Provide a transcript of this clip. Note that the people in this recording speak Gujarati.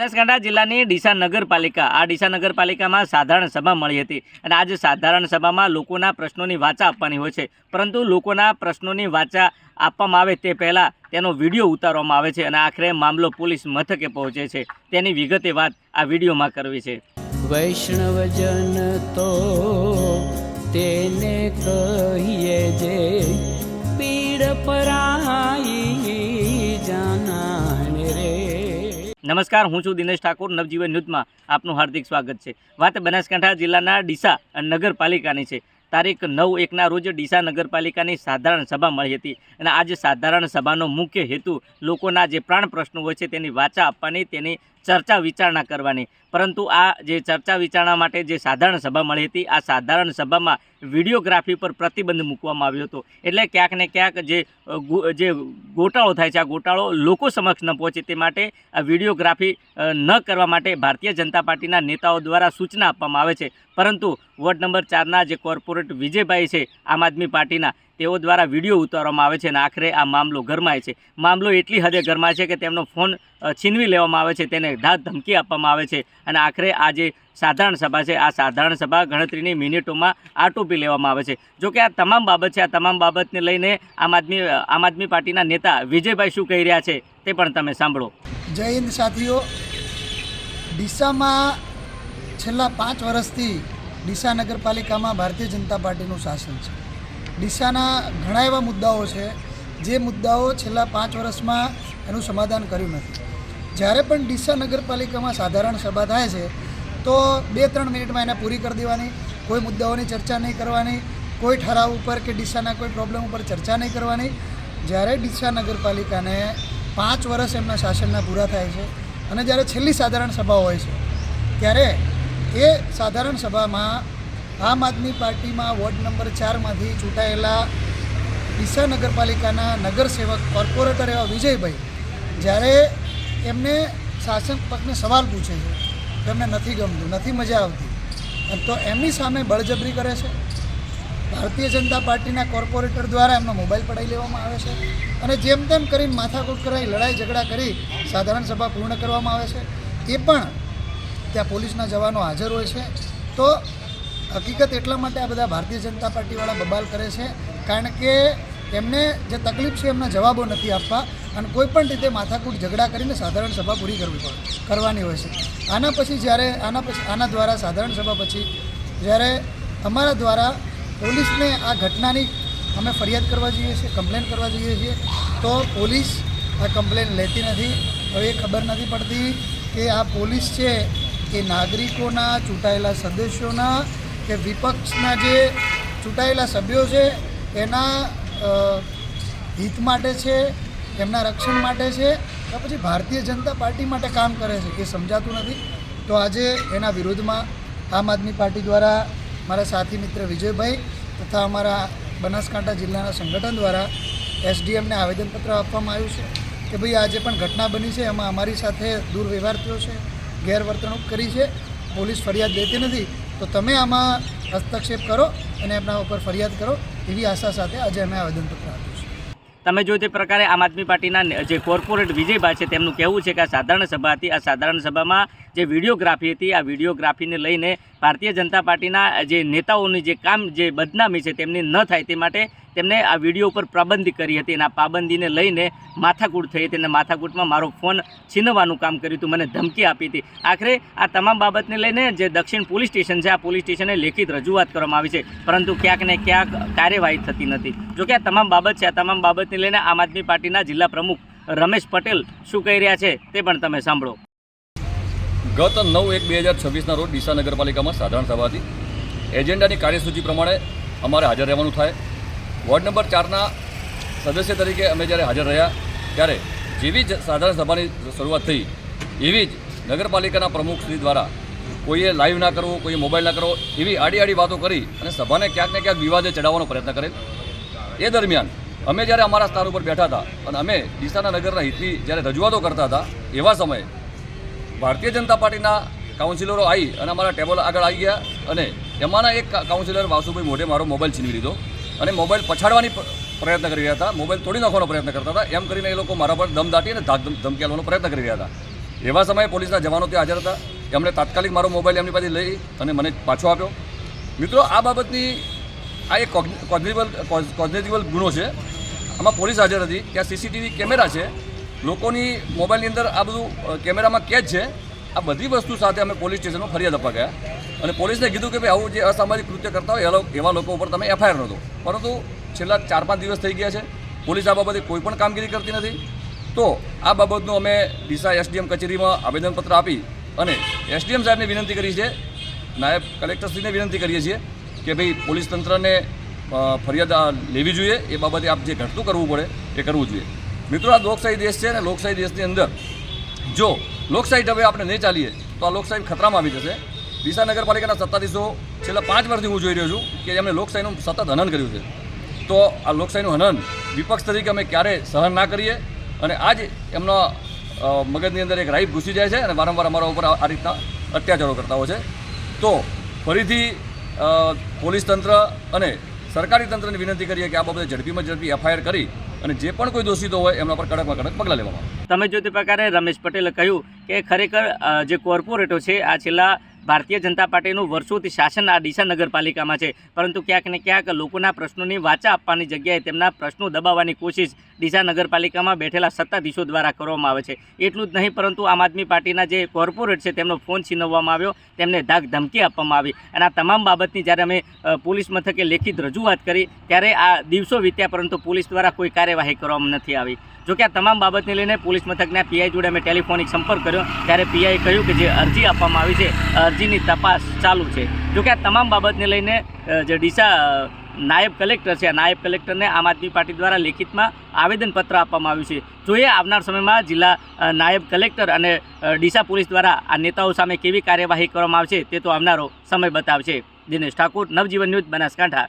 બનાસકાંઠા જિલ્લાની ડીસા નગરપાલિકા ડીસા નગરપાલિકામાં સાધારણ સભા મળી હતી અને આજે સાધારણ સભામાં લોકોના પ્રશ્નોની વાચા આપવાની હોય છે, પરંતુ લોકોના પ્રશ્નોની વાચા આપવામાં આવે તે પહેલાં તેનો વિડીયો ઉતારવામાં આવે છે અને આખરે મામલો પોલીસ મથકે પહોંચે છે। તેની વિગતે વાત આ વિડીયોમાં કરવી છે। વૈષ્ણવજન તો તેને કહીએ જે પીડ પરાઈ જાનાને રે। નમસ્કાર, હું છું દિનેશ ઠાકોર। નવજીવન ન્યૂઝમાં આપનું હાર્દિક સ્વાગત છે। વાત બનાસકાંઠા જિલ્લાના ડીસા નગરપાલિકાની છે। તારીખ 9/1ના રોજ ડીસા નગરપાલિકાની સાધારણ સભા મળી હતી અને આજે સાધારણ સભાનો મુખ્ય હેતુ લોકોના જે પ્રાણ પ્રશ્નો હોય છે તેની વાચા આપવાની, તેની ચર્ચા વિચારણા કરવાની। પરંતુ આ જે ચર્ચા વિચારણા માટે જે સાધારણ સભા મળી હતી, આ સાધારણ સભામાં વિડીયોગ્રાફી પર પ્રતિબંધ મૂકવામાં આવ્યો હતો। એટલે ક્યાંક ને ક્યાંક જે ગોટાળો થાય છે, આ ગોટાળો લોકો સમક્ષ ન પહોંચે તે માટે આ વિડીયોગ્રાફી ન કરવા માટે ભારતીય જનતા પાર્ટીના નેતાઓ દ્વારા સૂચના આપવામાં આવે છે। પરંતુ વોર્ડ નંબર 4ના જે કોર્પોરેટ વિજયભાઈ છે આમ આદમી પાર્ટીના, તેઓ દ્વારા વિડીયો ઉતારવામાં આવે છે અને આખરે આ મામલો ગરમાય છે। મામલો એટલી હદે ગરમાય છે કે તેમનો ફોન છીનવી લેવામાં આવે છે, તેને ધાક ધમકી આપવામાં આવે છે અને આખરે આ જે સાધારણ સભા છે, આ સાધારણ સભા ગણતરીની મિનિટોમાં આટોપી લેવામાં આવે છે। જોકે આ તમામ બાબત છે, આ તમામ બાબતને લઈને આમ આદમી પાર્ટીના નેતા વિજયભાઈ શું કહી રહ્યા છે તે પણ તમે સાંભળો। જય હિન્દ સાથીઓ। ડીસામાં છેલ્લા 5 વર્ષથી ડીસા નગરપાલિકામાં ભારતીય જનતા પાર્ટીનું શાસન છે। ડીસાના ઘણા એવા મુદ્દાઓ છે જે મુદ્દાઓ છેલ્લા 5 વર્ષમાં એનું સમાધાન કર્યું નથી। જ્યારે પણ ડીસા નગરપાલિકામાં સાધારણ સભા થાય છે તો 2-3 મિનિટમાં એને પૂરી કરી દેવાની, કોઈ મુદ્દાઓની ચર્ચા નહીં કરવાની, કોઈ ઠરાવ ઉપર કે ડીસાના કોઈ પ્રોબ્લેમ ઉપર ચર્ચા નહીં કરવાની। જ્યારે ડીસા નગરપાલિકાને 5 વર્ષ એમના શાસનના પૂરા થાય છે અને જ્યારે છેલ્લી સાધારણ સભા હોય છે ત્યારે એ સાધારણ સભામાં આમ આદમી પાર્ટીમાં વોર્ડ નંબર 4માંથી ચૂંટાયેલા ડીસા નગરપાલિકાના નગરસેવક કોર્પોરેટર એવા વિજયભાઈ જ્યારે એમને શાસક પક્ષને સવાલ પૂછે છે તો એમને નથી ગમતું, નથી મજા આવતી, તો એમની સામે બળજબરી કરે છે। ભારતીય જનતા પાર્ટીના કોર્પોરેટર દ્વારા એમનો મોબાઈલ પડાવી લેવામાં આવે છે અને જેમ તેમ કરીને માથાકૂટ કરાવી, લડાઈ ઝઘડા કરી સાધારણ સભા પૂર્ણ કરવામાં આવે છે। એ પણ ત્યાં પોલીસના જવાનો હાજર હોય છે। તો હકીકત એટલા માટે આ બધા ભારતીય જનતા પાર્ટીવાળા બબાલ કરે છે કારણ કે એમને જે તકલીફ છે એમના જવાબો નથી આપવા અને કોઈ પણ રીતે માથાકૂટ ઝઘડા કરીને સાધારણ સભા પૂરી કરવાની હોય છે। આના દ્વારા સાધારણ સભા પછી જ્યારે અમારા દ્વારા પોલીસને આ ઘટનાની અમે ફરિયાદ કરવા જઈએ છીએ, કમ્પ્લેન કરવા જઈએ છીએ, તો પોલીસ આ કમ્પ્લેન લેતી નથી। હવે એ ખબર નથી પડતી કે આ પોલીસ છે એ નાગરિકોના ચૂંટાયેલા સદસ્યોના કે વિપક્ષના જે ચૂંટાયેલા સભ્યો છે એના હિત માટે છે, એમના રક્ષણ માટે છે, તો પછી ભારતીય જનતા પાર્ટી માટે કામ કરે છે એ સમજાતું નથી। તો આજે એના વિરોધમાં આમ આદમી પાર્ટી દ્વારા મારા સાથી મિત્ર વિજયભાઈ તથા અમારા બનાસકાંઠા જિલ્લાના સંગઠન દ્વારા એસડીએમને આવેદનપત્ર આપવામાં આવ્યું છે કે ભાઈ આજે પણ ઘટના બની છે, એમાં અમારી સાથે દુર્વ્યવહાર થયો છે, ગેરવર્તણૂક કરી છે, પોલીસ ફરિયાદ દેતી નથી, તો તમે આમાં હસ્તક્ષેપ કરો અને એમના ઉપર ફરિયાદ કરો, એવી આશા સાથે આજે અમે આવેદનપત્ર આપ્યું છે। તમે જો તે પ્રકારે આમ આદમી પાર્ટીના જે કોર્પોરેટ વિજયભાઈ છે તેમનું કહેવું છે કે આ સાધારણ સભા હતી, આ સાધારણ સભામાં જે વિડીયોગ્રાફી હતી, આ વિડીયોગ્રાફીને લઈને ભારતીય જનતા પાર્ટીના જે નેતાઓની જે કામ જે બદનામી છે તેમની ન થાય તે માટે તેમને આ વિડીયો ઉપર પાબંદી કરી હતી અને આ પાબંદીને લઈને માથાકૂટ થઈ હતી અને માથાકૂટમાં મારો ફોન છીનવવાનું કામ કર્યું હતું, મને ધમકી આપી હતી। આખરે આ તમામ બાબતને લઈને જે દક્ષિણ પોલીસ સ્ટેશન છે, આ પોલીસ સ્ટેશને લેખિત રજૂઆત કરવામાં આવી છે, પરંતુ ક્યાંક ને ક્યાંક કાર્યવાહી થતી નથી। જોકે આ તમામ બાબત છે, આ તમામ બાબતને લઈને આમ આદમી પાર્ટીના જિલ્લા પ્રમુખ રમેશ પટેલ શું કહી રહ્યા છે તે પણ તમે સાંભળો। ગત 9/1/2026ના રોજ ડીસા નગરપાલિકામાં સાધારણ સભા હતી। એજન્ડાની કાર્યસૂચિ પ્રમાણે અમારે હાજર રહેવાનું થાય। વોર્ડ નંબર 4ના સદસ્ય તરીકે અમે જ્યારે હાજર રહ્યા ત્યારે જેવી જ સાધારણ સભાની શરૂઆત થઈ એવી જ નગરપાલિકાના પ્રમુખશ્રી દ્વારા કોઈએ લાઈવ ના કરવો, કોઈએ મોબાઈલ ના કરવો, એવી આડી વાતો કરી અને સભાને ક્યાંક ને ક્યાંક વિવાદે ચડાવવાનો પ્રયત્ન કરેલ। એ દરમિયાન અમે જ્યારે અમારા સ્થાન ઉપર બેઠા હતા અને અમે ડીસાના નગરના હિતની જ્યારે રજૂઆતો કરતા હતા એવા સમયે ભારતીય જનતા પાર્ટીના કાઉન્સિલરો આવી અને અમારા ટેબલ આગળ આવી ગયા અને એમાંના એક કાઉન્સિલર વાસુભાઈ મોઢે મારો મોબાઈલ છીનવી લીધો અને મોબાઈલ પછાડવાની પ્રયત્ન કરી રહ્યા હતા, મોબાઈલ તોડી નાખવાનો પ્રયત્ન કરતા હતા। એમ કરીને એ લોકો મારા પર દમ દાટી અને ધમકી આપવાનો પ્રયત્ન કરી રહ્યા હતા। એવા સમયે પોલીસના જવાનો ત્યાં હાજર હતા. એમણે તાત્કાલિક મારો મોબાઈલ એમની પાસે લઈ અને મને પાછો આપ્યો. મિત્રો, આ બાબતની આ એક કોગ્નિટિબલ ગુનો છે. આમાં પોલીસ હાજર હતી, ત્યાં સીસીટીવી કેમેરા છે, લોકોની મોબાઈલની અંદર આ બધું કેમેરામાં કેદ છે. આ બધી વસ્તુ સાથે અમે પોલીસ સ્ટેશનમાં ફરિયાદ આપવા ગયા અને પોલીસને કીધું કે ભાઈ આવું જે અસામાજિક કૃત્ય કરતા હોય એવા લોકો ઉપર તમે એફઆઈઆર નોંધો. પરંતુ છેલ્લા 4-5 દિવસ થઈ ગયા છે, પોલીસ આ બાબતે કોઈ પણ કામગીરી કરતી નથી. તો આ બાબતનું અમે ડીસા એસડીએમ કચેરીમાં આવેદનપત્ર આપી અને એસડીએમ સાહેબને વિનંતી કરી છે, નાયબ કલેક્ટરશ્રીને વિનંતી કરીએ છીએ કે ભાઈ પોલીસ તંત્રને ફરિયાદ લેવી જોઈએ. એ બાબતે આપ જે ઘટતું કરવું પડે એ કરવું જોઈએ. મિત્રો, આ લોકશાહી દેશ છે અને લોકશાહી દેશની અંદર જો લોકશાહી હવે આપણે નહીં ચાલીએ તો આ લોકશાહી ખતરામાં આવી જશે. ડીસા નગરપાલિકાના સત્તાધીશો છેલ્લા 5 વર્ષથી હું જોઈ રહ્યો છું કે એમણે લોકશાહીનું સતત હનન કર્યું છે. તો આ લોકશાહીનું હનન વિપક્ષ તરીકે અમે ક્યારેય સહન ના કરીએ અને આજ એમના મગજની અંદર એક રાઈફ ઘૂસી જાય છે અને વારંવાર અમારા ઉપર આ રીતના અત્યાચારો કરતા હોય છે. તો ફરીથી પોલીસ તંત્ર અને સરકારી તંત્રને વિનંતી કરીએ કે આ બાબતે ઝડપીમાં ઝડપી એફઆઈઆર કરી અને જે પણ કોઈ દોષિતો હોય એમના પર કડકમાં કડક પગલાં લેવામાં આવે. તમે જો તે પ્રકારે રમેશ પટેલે કહ્યું કે ખરેખર જે કોર્પોરેટો છે આ છેલ્લા ભારતીય જનતા પાર્ટીનું વર્ષોથી શાસન આ ડીસા નગરપાલિકામાં છે, પરંતુ ક્યાંક ને ક્યાંક લોકોના પ્રશ્નોની વાચા આપવાની જગ્યાએ તેમના પ્રશ્નો દબાવવાની કોશિશ ડીસા નગરપાલિકામાં બેઠેલા સત્તાધીશો દ્વારા કરવામાં આવે છે. એટલું જ નહીં, પરંતુ આમ આદમી પાર્ટીના જે કોર્પોરેટ છે તેમનો ફોન છીનવવામાં આવ્યો, તેમને ધાક ધમકી આપવામાં આવી અને આ તમામ બાબતની જ્યારે અમે પોલીસ મથકે લેખિત રજૂઆત કરી ત્યારે આ દિવસો વીત્યા, પરંતુ પોલીસ દ્વારા કોઈ કાર્યવાહી કરવામાં નથી આવી. જોકે આ તમામ બાબતને લઈને પોલીસ મથકના પીઆઈ જોડે અમે ટેલિફોનિક સંપર્ક કર્યો ત્યારે પીઆઈએ કહ્યું કે જે અરજી આપવામાં આવી છે અરજીની તપાસ ચાલુ છે. જોકે આ તમામ બાબતને લઈને જે ડીસા નાયબ કલેક્ટર છે, આ નાયબ કલેક્ટરને આમ આદમી પાર્ટી દ્વારા લેખિતમાં આવેદનપત્ર આપવામાં આવ્યું છે. જોઈએ આવનાર સમયમાં જિલ્લા નાયબ કલેક્ટર અને ડીસા પોલીસ દ્વારા આ નેતાઓ સામે કેવી કાર્યવાહી કરવામાં આવશે તે તો આવનારો સમય બતાવશે. દિનેશ ઠાકોર, નવજીવન ન્યૂઝ, બનાસકાંઠા.